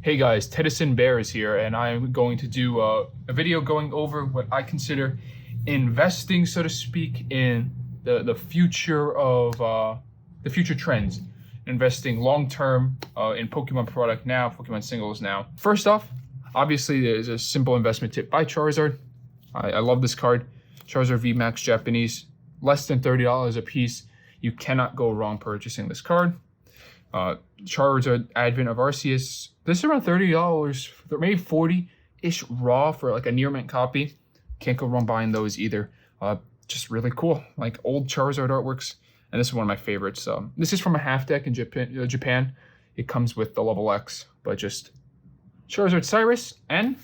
Hey guys, Tedison Bear is here, and I'm going to do a video going over what I consider investing, so to speak, in the future of the future trends. Investing long-term in Pokemon product now, Pokemon singles now. First off, obviously there's a simple investment tip by Charizard. I love this card. Charizard VMAX Japanese, less than $30 a piece. You cannot go wrong purchasing this card. Charizard Advent of Arceus. This is around $30, maybe $40-ish raw for like a near mint copy. Can't go wrong buying those either. Just really cool, like old Charizard artworks. And this is one of my favorites. This is from a half deck in Japan. It comes with the level X, but just Charizard Cyrus. And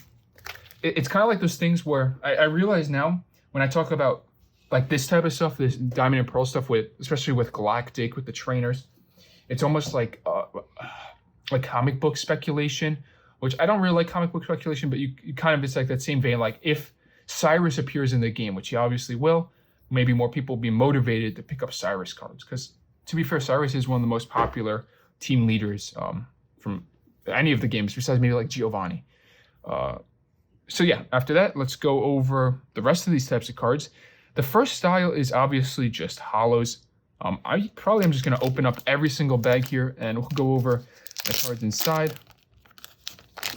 it's kind of like those things where I realize now when I talk about like this type of stuff, this Diamond and Pearl stuff, especially with Galactic, with the trainers, it's almost like comic book speculation, which I don't really like comic book speculation, but you kind of, it's like that same vein. Like if Cyrus appears in the game, which he obviously will, maybe more people will be motivated to pick up Cyrus cards. Because to be fair, Cyrus is one of the most popular team leaders from any of the games, besides maybe like Giovanni. So yeah, after that, let's go over the rest of these types of cards. The first style is obviously just holos. I probably am just going to open up every single bag here and we'll go over the cards inside.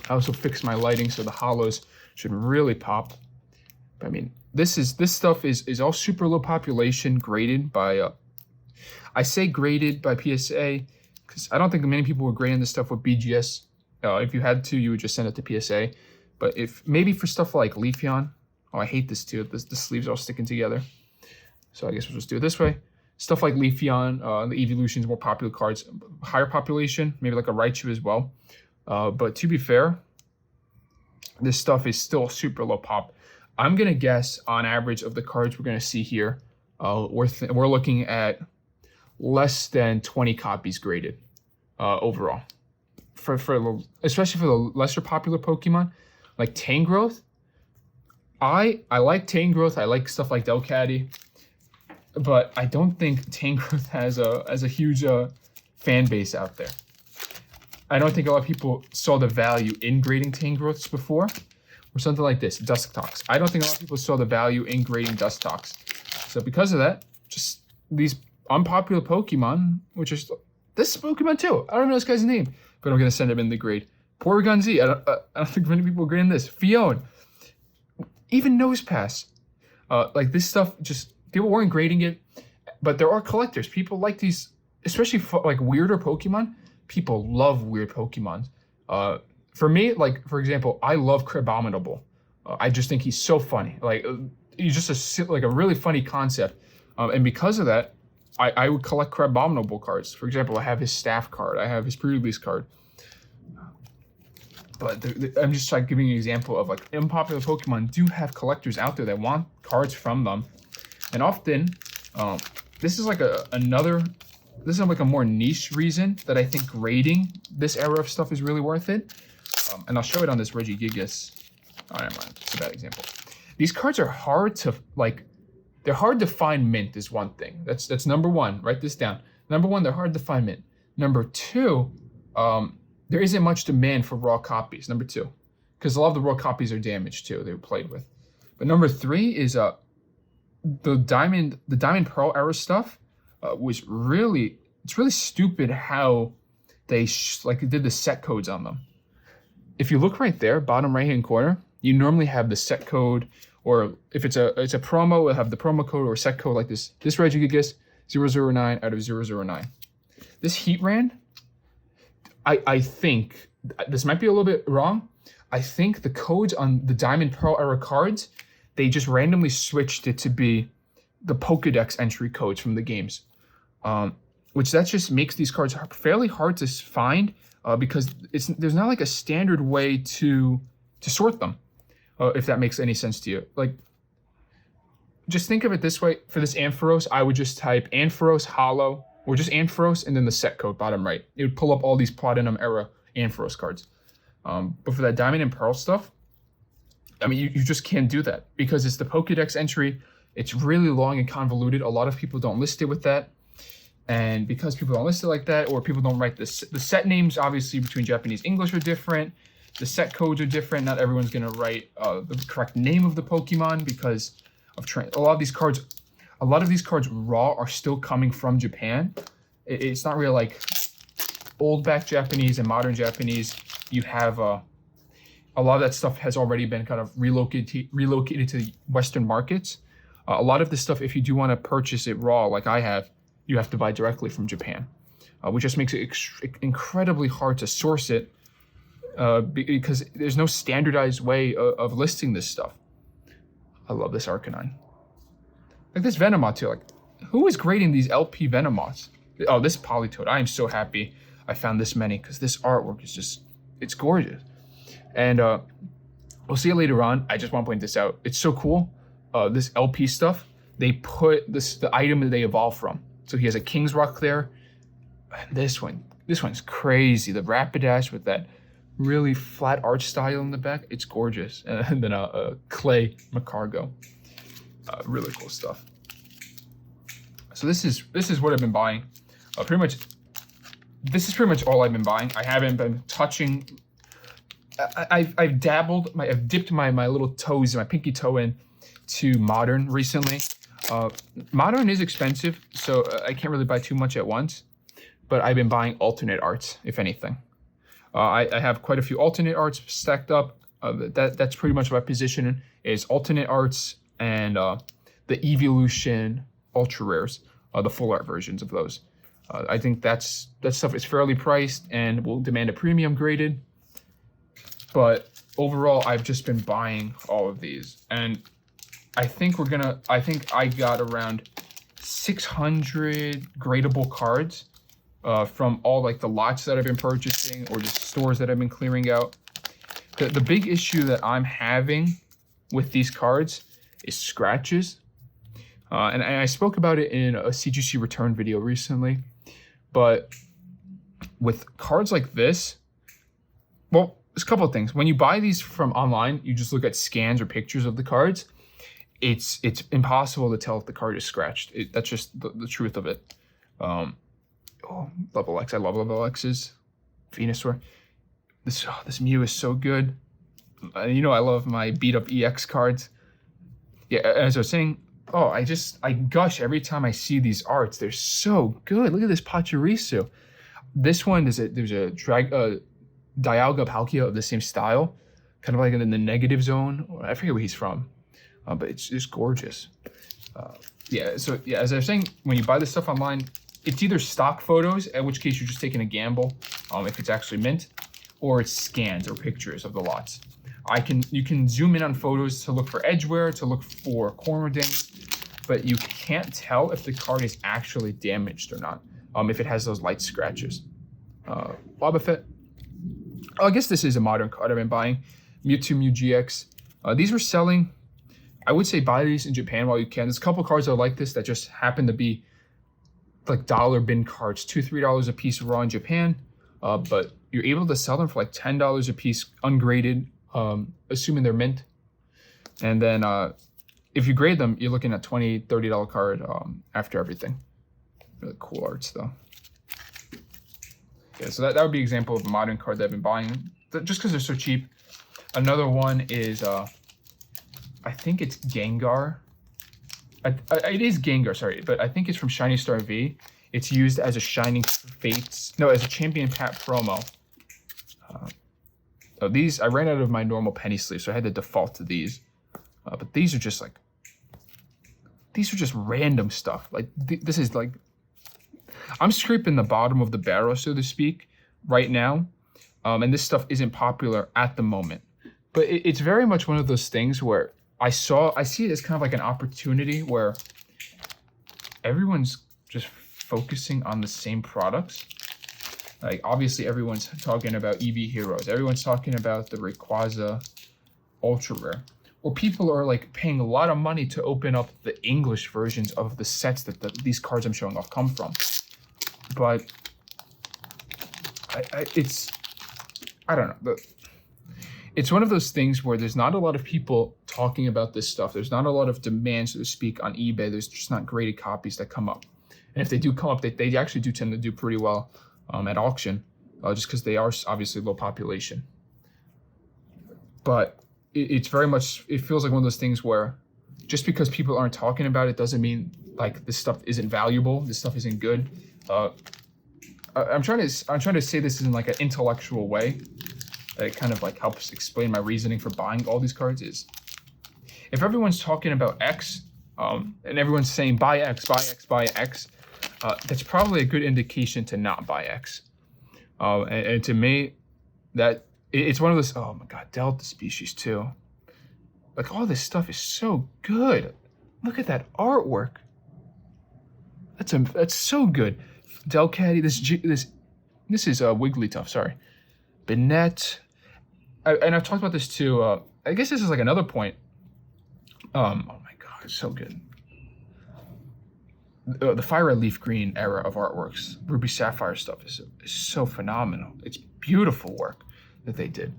I also fixed my lighting so the holos should really pop. But I mean, this stuff is all super low population, graded by, I say graded by P.S.A. because I don't think many people were grading this stuff with BGS. If you had to, you would just send it to P.S.A. But if maybe for stuff like Leafeon, oh, I hate this too. The sleeves are all sticking together. So I guess we'll just do it this way. Stuff like Leafeon, the Evolutions, more popular cards, higher population, maybe like a Raichu as well. But to be fair, this stuff is still super low pop. I'm going to guess on average of the cards we're going to see here, we're looking at less than 20 copies graded overall. Especially for the lesser popular Pokemon, like Tangrowth. I like Tangrowth. I like stuff like Delcatty. But I don't think Tangrowth has a huge fan base out there. I don't think a lot of people saw the value in grading Tangrowths before, or something like this, Dustox. I don't think a lot of people saw the value in grading Dustox. So because of that, just these unpopular Pokemon, which is this Pokemon too. I don't know this guy's name, but I'm gonna send him in the grade. Porygon Z. I don't think many people are grading this. Fion, even Nosepass. Like this stuff just. People weren't grading it, but there are collectors. People like these, especially for like weirder Pokemon. People love weird Pokemon. For me, like for example, I love Crabominable. I just think he's so funny. Like he's just a really funny concept. And because of that, I would collect Crabominable cards. For example, I have his staff card. I have his pre-release card. But I'm just like giving you an example of like unpopular Pokemon do have collectors out there that want cards from them. And often, this is like a more niche reason that I think grading this era of stuff is really worth it. And I'll show it on this Regigigas. Oh, never mind. It's a bad example. These cards are hard to, like, they're hard to find mint is one thing. That's number one. Write this down. Number one, they're hard to find mint. Number two, there isn't much demand for raw copies. Number two, because a lot of the raw copies are damaged too. They were played with. But number three is the Diamond Pearl era stuff was really, it's really stupid how they did the set codes on them. If you look right there, bottom right hand corner, you normally have the set code, or if it's a promo, it'll have the promo code or set code like this. This Regigigas 009 out of 009. This Heatran, I think this might be a little bit wrong. I think the codes on the Diamond Pearl era cards, they just randomly switched it to be the Pokedex entry codes from the games, which that just makes these cards fairly hard to find because there's not like a standard way to sort them, if that makes any sense to you. Like, just think of it this way. For this Ampharos, I would just type Ampharos Holo, or just Ampharos and then the set code bottom right. It would pull up all these Platinum era Ampharos cards. But for that Diamond and Pearl stuff, I mean, you just can't do that because it's the Pokedex entry. It's really long and convoluted. A lot of people don't list it with that. And because people don't list it like that, or people don't write the set names, obviously between Japanese English are different. The set codes are different. Not everyone's gonna write the correct name of the Pokemon because of a lot of these cards raw are still coming from Japan. It's not really like old back Japanese and modern Japanese. You have a lot of that stuff has already been kind of relocated to Western markets. A lot of this stuff, if you do want to purchase it raw, like I have, you have to buy directly from Japan, which just makes it incredibly hard to source it because there's no standardized way of listing this stuff. I love this Arcanine. Like this Venomoth too. Like, who is grading these LP Venomoths? Oh, this Politoed. I am so happy I found this many because this artwork is just, it's gorgeous. And we'll see it later on. I just want to point this out. It's so cool. This LP stuff, they put the item that they evolve from. So he has a King's Rock there. And this one's crazy. The Rapidash with that really flat arch style in the back. It's gorgeous. And then a clay Macargo. Really cool stuff. So this is what I've been buying. This is pretty much all I've been buying. I haven't been touching. I've dabbled. I've dipped my little toes, my pinky toe in to modern recently. Modern is expensive, so I can't really buy too much at once. But I've been buying alternate arts, if anything. I have quite a few alternate arts stacked up. That's pretty much my position is alternate arts and the Evolution ultra rares, the full art versions of those. I think that stuff is fairly priced and will demand a premium graded. But overall, I've just been buying all of these, and I think I got around 600 gradable cards from all like the lots that I've been purchasing or just stores that I've been clearing out. The big issue that I'm having with these cards is scratches. And I spoke about it in a CGC return video recently, but with cards like this, well, there's a couple of things. When you buy these from online, you just look at scans or pictures of the cards. It's impossible to tell if the card is scratched. That's just the truth of it. Level X, I love Level X's. Venusaur. This Mew is so good. You know I love my beat up EX cards. Yeah, as I was saying, I gush every time I see these arts. They're so good. Look at this Pachirisu. This one, there's a Dialga Palkia of the same style, kind of like in the negative zone. I forget where he's from, but it's just gorgeous. As I was saying, when you buy this stuff online, it's either stock photos, in which case you're just taking a gamble if it's actually mint, or it's scans or pictures of the lots. You can zoom in on photos to look for edge wear, to look for corner dings, but you can't tell if the card is actually damaged or not, if it has those light scratches. Boba Fett. I guess this is a modern card I've been buying. Mewtwo, Mew GX. These were selling. I would say buy these in Japan while you can. There's a couple cards that are like this that just happen to be like dollar bin cards, $2-3 a piece raw in Japan, but you're able to sell them for like $10 a piece ungraded, assuming they're mint. And then if you grade them, you're looking at $20-30 card after everything. Really cool arts though. Yeah, so that would be an example of a modern card that I've been buying just because they're so cheap. Another one is I think it's Gengar. It is Gengar, sorry, but I think it's from Shiny Star V. It's used as a Shining Fates, no, as a Champion Pack promo. These, I ran out of my normal penny sleeve, so I had to default to these. But these are just random stuff. Like, this is like, I'm scraping the bottom of the barrel, so to speak, right now. And this stuff isn't popular at the moment. But it's very much one of those things where I see it as kind of like an opportunity where everyone's just focusing on the same products. Like, obviously, everyone's talking about EV Heroes. Everyone's talking about the Rayquaza Ultra Rare. Or people are, like, paying a lot of money to open up the English versions of the sets that these cards I'm showing off come from. But I don't know. It's one of those things where there's not a lot of people talking about this stuff. There's not a lot of demand, so to speak, on eBay. There's just not graded copies that come up. And if they do come up, they actually do tend to do pretty well at auction, just because they are obviously low population. But it's very much, it feels like one of those things where just because people aren't talking about it doesn't mean like this stuff isn't valuable, this stuff isn't good. I'm trying to say this in like an intellectual way that it kind of like helps explain my reasoning for buying all these cards. Is if everyone's talking about X, and everyone's saying buy X, buy X, buy X, that's probably a good indication to not buy X. And to me, that it's one of those, oh my god, Delta species too. Like all this stuff is so good. Look at that artwork. That's so good. Delcatty, this is Wigglytuff, sorry. Banette. And I've talked about this too. I guess this is like another point. Oh my god, it's so good. The Fire Leaf Green era of artworks, Ruby Sapphire stuff is so phenomenal. It's beautiful work that they did.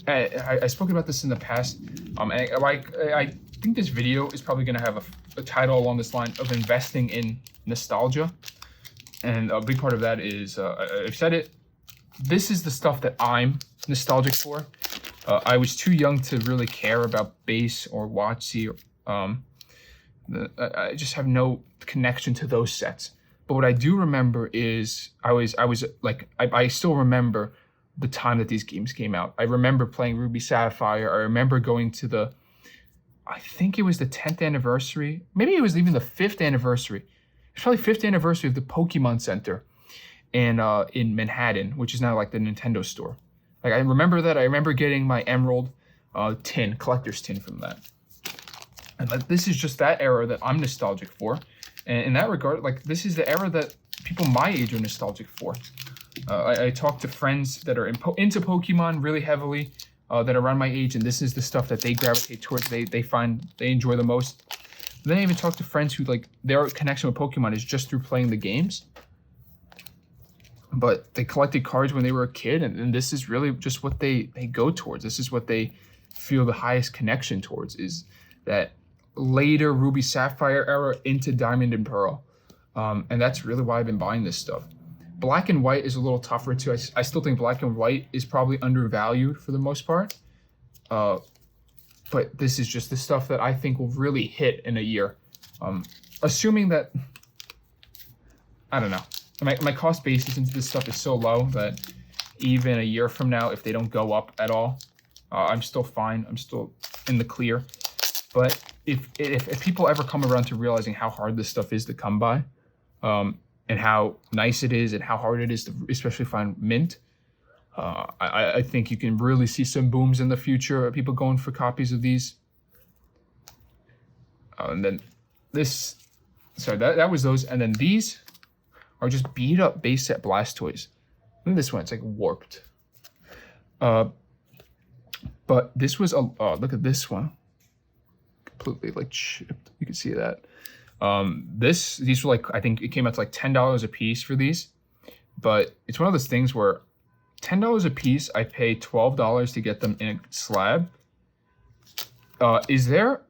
I spoke about this in the past. I think this video is probably going to have a title along this line of investing in nostalgia. And a big part of that is, I've said it, this is the stuff that I'm nostalgic for. I was too young to really care about base or WotC. I just have no connection to those sets. But what I do remember is I still remember the time that these games came out. I remember playing Ruby Sapphire. I remember going to I think it was the 10th anniversary. Maybe it was even the 5th anniversary. It's probably 5th anniversary of the Pokemon Center in Manhattan, which is now like the Nintendo store. Like I remember that. I remember getting my Emerald collector's tin from that. And this is just that era that I'm nostalgic for. And in that regard, like this is the era that people my age are nostalgic for. I talk to friends that are into Pokemon really heavily, that are around my age, and this is the stuff that they gravitate towards, they find they enjoy the most. Then I even talk to friends who like their connection with Pokemon is just through playing the games. But they collected cards when they were a kid, and this is really just what they go towards. This is what they feel the highest connection towards, is that later Ruby Sapphire era into Diamond and Pearl. And that's really why I've been buying this stuff. Black and White is a little tougher too. I still think Black and White is probably undervalued for the most part. But this is just the stuff that I think will really hit in a year. Assuming that, I don't know. My cost basis into this stuff is so low that even a year from now, if they don't go up at all, I'm still fine. I'm still in the clear. But if people ever come around to realizing how hard this stuff is to come by, and how nice it is and how hard it is to especially find mint, I think you can really see some booms in the future of people going for copies of these. And then that was those. And then these are just beat up base set Blastoise. Look at this one, it's like warped. But this was look at this one. Completely like chipped. You can see that. These were like, I think it came out to like $10 a piece for these, but it's one of those things where $10 a piece, I pay $12 to get them in a slab. Is there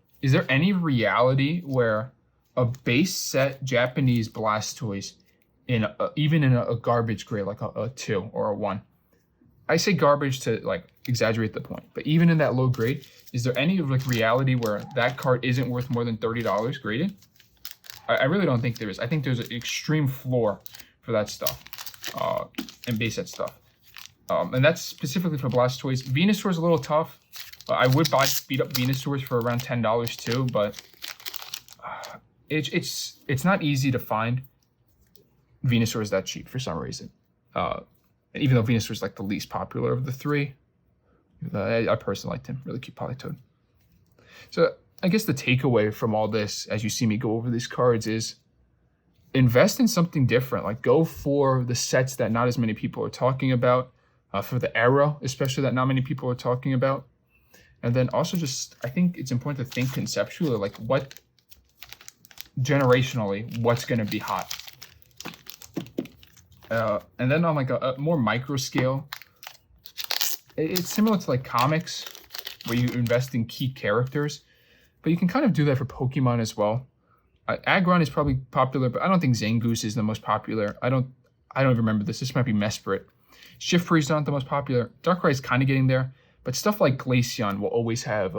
any reality where a base set Japanese Blastoise even in a garbage grade, like a 2 or a 1? I say garbage to like exaggerate the point, but even in that low grade, is there any like reality where that card isn't worth more than $30 graded? I really don't think there is. I think there's an extreme floor for that stuff, and base set stuff. And that's specifically for Blastoise. Venusaur is a little tough. I would buy beat up Venusaurs for around $10 too, but it's not easy to find Venusaurs that cheap for some reason. Even though Venusaur is like the least popular of the three, I personally liked him. Really cute Politoed. So I guess the takeaway from all this, as you see me go over these cards, is invest in something different. Like go for the sets that not as many people are talking about, for the era, especially that not many people are talking about. And then also just, I think it's important to think conceptually, like generationally, what's going to be hot. And then on like a more micro scale, it's similar to like comics, where you invest in key characters, but you can kind of do that for Pokemon as well. Aggron is probably popular, but I don't think Zangoose is the most popular. I don't even remember this. This might be Mesprit. Shiftry is not the most popular. Darkrai is kind of getting there, but stuff like Glaceon will always have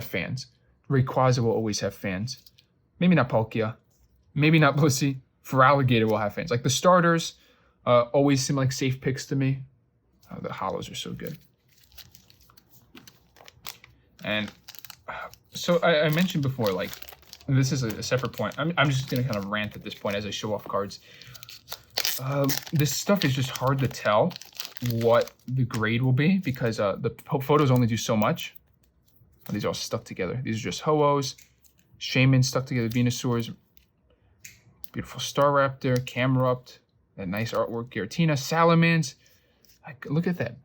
fans. Rayquaza will always have fans. Maybe not Palkia. Maybe not Blissey. Feraligatr will have fans. Like the starters always seem like safe picks to me. The hollows are so good. And so I mentioned before, like, this is a separate point. I'm just going to kind of rant at this point as I show off cards. This stuff is just hard to tell what the grade will be because the photos only do so much. These are all stuck together. These are just Ho-Ohs, Shaman stuck together, Venusaurs, beautiful Staraptor, Camerupt, that nice artwork, Giratina, Salamence. Look at that.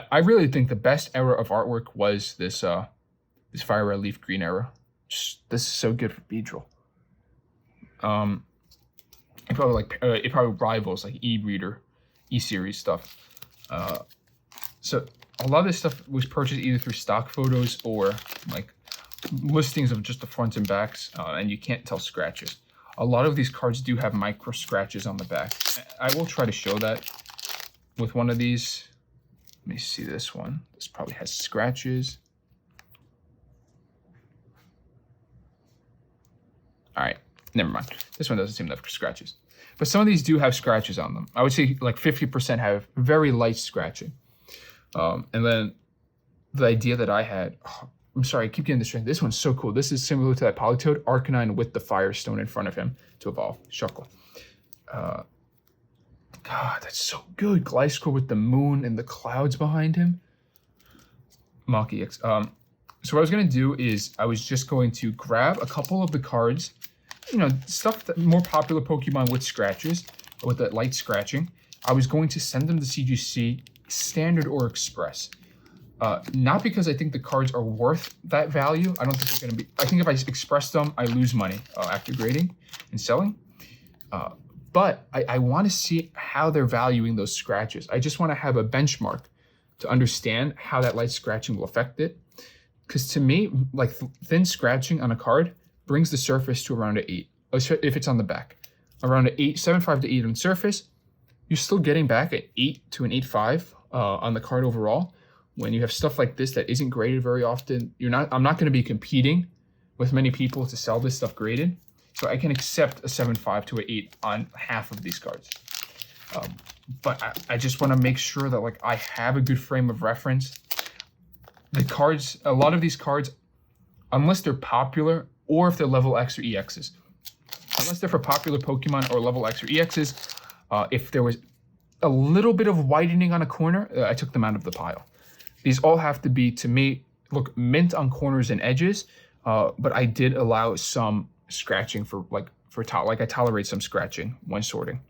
I really think the best era of artwork was this this Fire Red Leaf Green era. This is so good for Beedrill. It probably rivals like E-Reader, E-Series stuff. So a lot of this stuff was purchased either through stock photos or like listings of just the fronts and backs, and you can't tell scratches. A lot of these cards do have micro scratches on the back. I will try to show that with one of these. Let me see this one. This probably has scratches. All right, never mind. This one doesn't seem to have scratches. But some of these do have scratches on them. I would say like 50% have very light scratching. And then the idea that I had, I'm sorry, I keep getting distracted. This one's so cool. This is similar to that Politoed, Arcanine with the Firestone in front of him to evolve. Shuckle. God, that's so good. Gliscor with the moon and the clouds behind him. Mach EX. So what I was going to do is I was just going to grab a couple of the cards, you know, stuff that more popular Pokemon with scratches, with that light scratching. I was going to send them to CGC standard or express. Not because I think the cards are worth that value. I don't think they're going to be. I think if I express them, I lose money after grading and selling. But I want to see how they're valuing those scratches. I just want to have a benchmark to understand how that light scratching will affect it. Because to me, like thin scratching on a card brings the surface to around an 8. If it's on the back, around an 8, 7.5 to 8 on surface, you're still getting back an 8 to an 8.5 on the card overall. When you have stuff like this that isn't graded very often, I'm not going to be competing with many people to sell this stuff graded. So I can accept a 7.5 to an 8 on half of these cards. But I just want to make sure that like I have a good frame of reference. The cards, a lot of these cards, unless they're popular or if they're level X or EXs, unless they're for popular Pokemon or level X or EXs, if there was a little bit of whitening on a corner, I took them out of the pile. These all have to be, to me, look mint on corners and edges, but I did allow some scratching I tolerate some scratching when sorting.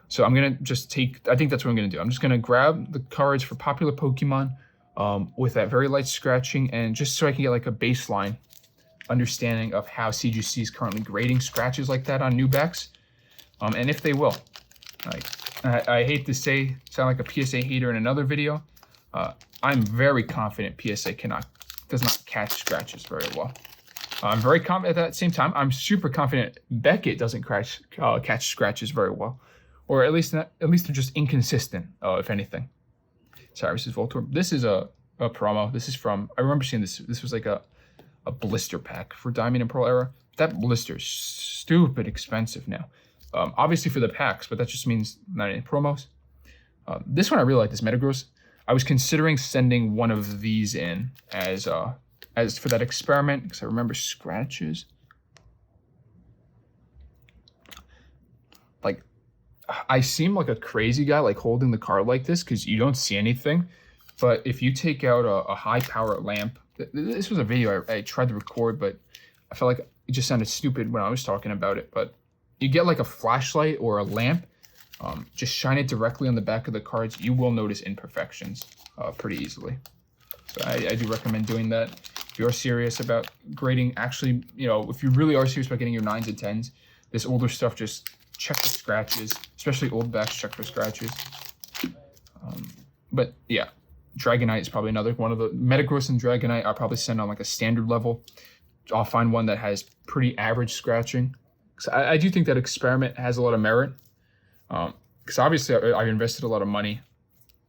So I'm gonna just I think that's what I'm gonna do. I'm just gonna grab the cards for popular Pokemon with that very light scratching, and just so I can get like a baseline understanding of how CGC is currently grading scratches like that on new backs, and if they will. I hate to sound like a P.S.A. hater in another video. I'm very confident P.S.A. does not catch scratches very well. I'm very confident at that same time. I'm super confident Beckett doesn't catch scratches very well, or at least they're just inconsistent, if anything. Sorry, this is Voltorb. This is a promo. This is from, I remember seeing this. This was like a blister pack for Diamond and Pearl era. That blister is stupid expensive now. Obviously for the packs, but that just means not any promos. This one I really like, this Metagross. I was considering sending one of these in as for that experiment, because I remember scratches. Like, I seem like a crazy guy, like holding the card like this, because you don't see anything. But if you take out a high power lamp, this was a video I tried to record, but I felt like it just sounded stupid when I was talking about it. But you get like a flashlight or a lamp, just shine it directly on the back of the cards. You will notice imperfections pretty easily. So I do recommend doing that. If you're serious about grading, actually, if you really are serious about getting your 9s and 10s, this older stuff, just check the scratches, especially old backs, check for scratches. But yeah, Dragonite is probably another one of the Metagross and Dragonite. I'll probably send on like a standard level. I'll find one that has pretty average scratching. So I do think that experiment has a lot of merit. Because obviously I've invested a lot of money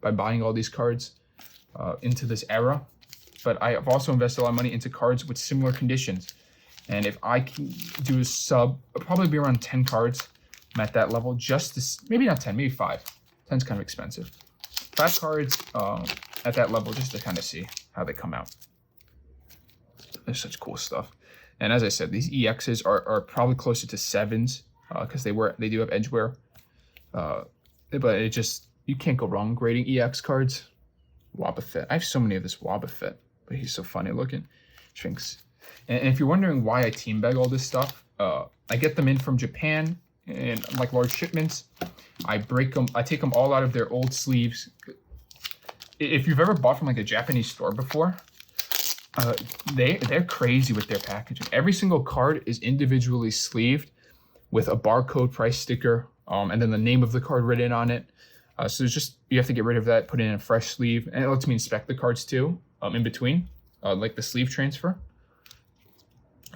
by buying all these cards into this era. But I have also invested a lot of money into cards with similar conditions. And if I can do a sub, it'll probably be around 10 cards. I'm at that level. Just this, maybe not 10, maybe 5. 10's kind of expensive. 5 cards at that level just to kind of see how they come out. There's such cool stuff. And as I said, these EXs are probably closer to 7s because they do have edge wear. But it just, you can't go wrong grading EX cards. Boba Fett. I have so many of this Boba Fett, but he's so funny looking. Shrinks. And if you're wondering why I team bag all this stuff, I get them in from Japan in like large shipments. I break them. I take them all out of their old sleeves. If you've ever bought from like a Japanese store before, they're crazy with their packaging. Every single card is individually sleeved with a barcode price sticker, and then the name of the card written on it. So it's just, you have to get rid of that, put it in a fresh sleeve, and it lets me inspect the cards too, in between, like the sleeve transfer.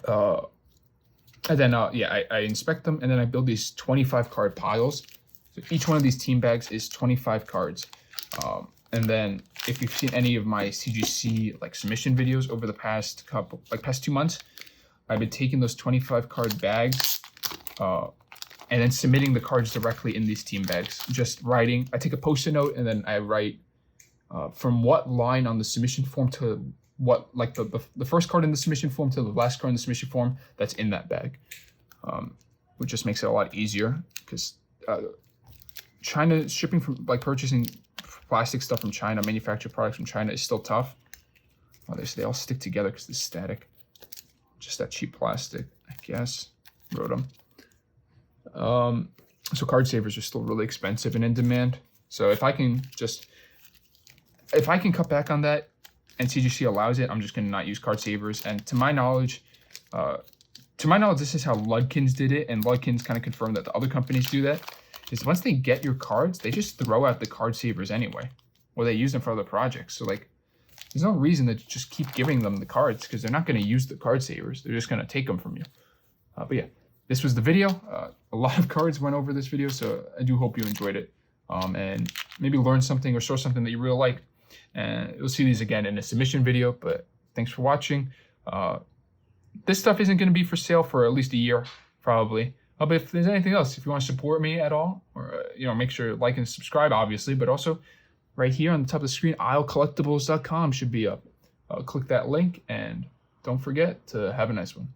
And then, I inspect them, and then I build these 25 card piles. So each one of these team bags is 25 cards. And then if you've seen any of my CGC like submission videos over the past past 2 months, I've been taking those 25 card bags, and then submitting the cards directly in these team bags. Just writing, I take a post-it note and then I write from what line on the submission form to what, like the first card in the submission form to the last card in the submission form that's in that bag, which just makes it a lot easier because China shipping from purchasing plastic stuff from China, manufactured products from China is still tough. Oh, they all stick together because it's static. Just that cheap plastic, I guess. Rotom. So card savers are still really expensive and in demand. So if I can cut back on that and CGC allows it, I'm just gonna not use card savers. And to my knowledge, this is how Ludkins did it, and Ludkins kind of confirmed that the other companies do that. Is once they get your cards, they just throw out the card savers anyway, or they use them for other projects. So like, there's no reason to just keep giving them the cards because they're not going to use the card savers. They're just going to take them from you. But yeah, this was the video. A lot of cards went over this video, so I do hope you enjoyed it, and maybe learned something or saw something that you really like. And you'll see these again in a submission video. But thanks for watching. This stuff isn't going to be for sale for at least a year, probably. But if there's anything else, if you want to support me at all, or make sure to like and subscribe, obviously. But also, right here on the top of the screen, aislecollectibles.com should be up. Click that link, and don't forget to have a nice one.